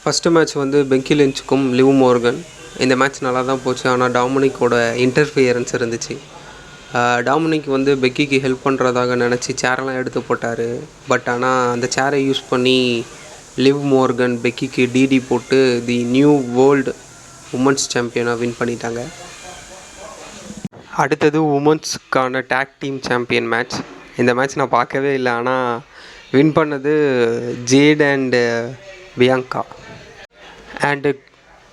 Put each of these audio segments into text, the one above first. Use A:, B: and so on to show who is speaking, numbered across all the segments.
A: First match வந்து Peggy லிஞ்சுக்கும் live Morgan. இந்த match நல்லா தான் போச்சு. ஆனால் டாமினிக்கோட இன்டர்ஃபியரன்ஸ் இருந்துச்சு. டாமினிக் வந்து பெக்கிக்கு ஹெல்ப் பண்ணுறதாக நினச்சி சேரெல்லாம் எடுத்து போட்டார். பட் ஆனால் அந்த சேரை யூஸ் பண்ணி லிவ் மோர்கன் பெக்கிக்கு டிடி போட்டு தி நியூ வேர்ல்டு உமன்ஸ் சாம்பியனாக வின் பண்ணிட்டாங்க. அடுத்தது உமன்ஸுக்கான டேக் டீம் சாம்பியன் மேட்ச். இந்த மேட்ச் நான் பார்க்கவே இல்லை. ஆனால் வின் பண்ணது Jade and Bianca. And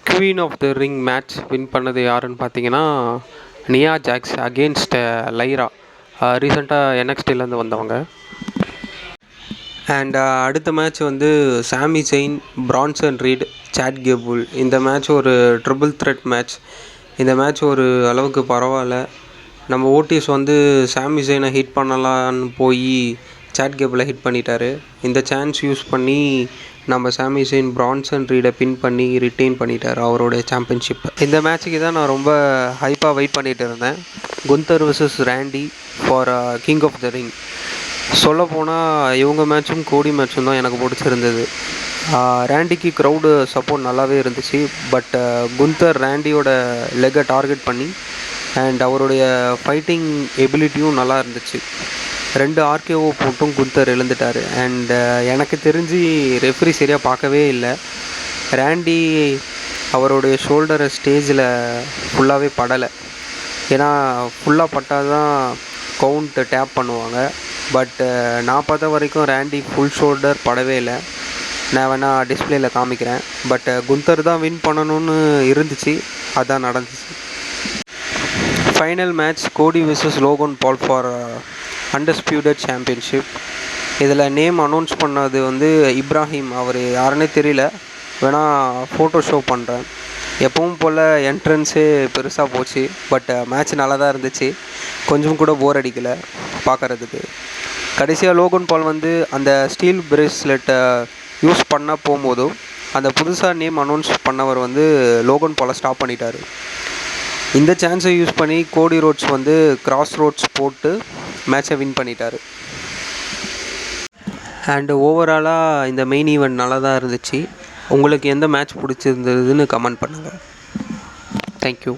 A: queen of the ring match win பண்ணது யாருன்னு பார்த்தீங்கன்னா நியா ஜாக்ஸ் அகெயின்ஸ்ட் லைரா. ரீசெண்டாக NXTலேருந்து வந்தவங்க. அண்ட் அடுத்த மேட்ச் வந்து Sami Zayn, Bronson Reed, Chad Gable. இந்த மேட்ச் ஒரு ட்ரிபிள் த்ரெட் மேட்ச். இந்த மேட்ச் ஒரு அளவுக்கு பரவாயில்ல. நம்ம ஓட்டிஸ் வந்து சாமி செயினை ஹிட் பண்ணலான்னு போய் சாட் கேபிளை ஹிட் பண்ணிட்டாரு. இந்த சான்ஸ் யூஸ் பண்ணி நம்ம சாமி செயின் பிரான்சன் ரீடை பின் பண்ணி ரிட்டைன் பண்ணிட்டார் அவரோட சாம்பியன்ஷிப்பை. இந்த மேட்ச்சுக்கு தான் நான் ரொம்ப ஹைப்பாக வெயிட் பண்ணிகிட்டு இருந்தேன். Gunther versus Randy for king of the ring. சொல்லப்போனால் இவங்க மேட்சும் கோடி மேட்சும் தான் எனக்கு பிடிச்சிருந்தது. ரேண்டிக்கு க்ரௌடு சப்போர்ட் நல்லாவே இருந்துச்சு. பட் குந்தர் ரேண்டியோட லெக்கை டார்கெட் பண்ணி அண்ட் அவருடைய ஃபைட்டிங் எபிலிட்டியும் நல்லா இருந்துச்சு. 2 RKO போட்டும் குந்தர் எழுந்துட்டார். அண்ட் எனக்கு தெரிஞ்சு ரெஃப்ரி சரியாக பார்க்கவே இல்லை. ரேண்டி அவருடைய ஷோல்டரை ஸ்டேஜில் ஃபுல்லாகவே படலை. ஏன்னா ஃபுல்லாக பட்டால் தான் கவுண்ட் டேப் பண்ணுவாங்க. பட் நான் பார்த்த வரைக்கும் ரேண்டி ஃபுல் ஷோல்டர் படவே இல்லை. நான் வேணால் டிஸ்பிளேயில் காமிக்கிறேன். பட் குந்தர் தான் வின் பண்ணணும்னு இருந்துச்சு. அதான் நடந்துச்சு. Final match Cody versus Logan Paul for undisputed championship. இதில் நேம் அனௌன்ஸ் பண்ணது வந்து இப்ராஹிம். அவர் யாருன்னே தெரியல. வேணால் ஃபோட்டோ ஷோ பண்ணுறேன். எப்பவும் போல் என்ட்ரன்ஸே பெருசாக போச்சு. பட் மேட்ச் நல்லா தான் இருந்துச்சு. கொஞ்சம் கூட போர் அடிக்கலை பார்க்குறதுக்கு. கடைசியாக லோகன் பால் வந்து அந்த ஸ்டீல் பிரேஸ்லெட்டை யூஸ் பண்ண போகும்போதும் அந்த புதுசாக நேம் அனௌன்ஸ் பண்ணவர் வந்து லோகன் பாலை ஸ்டாப் பண்ணிட்டார். இந்த சான்ஸை யூஸ் பண்ணி கோடி ரோட்ஸ் வந்து கிராஸ் ரோட்ஸ் போட்டு மேட்சை வின் பண்ணிட்டார். அண்டு ஓவராலாக இந்த மெயின் ஈவெண்ட் நல்லா தான் இருந்துச்சு. உங்களுக்கு எந்த மேட்ச் பிடிச்சிருந்ததுன்னு கமெண்ட் பண்ணுங்கள். தேங்க்யூ.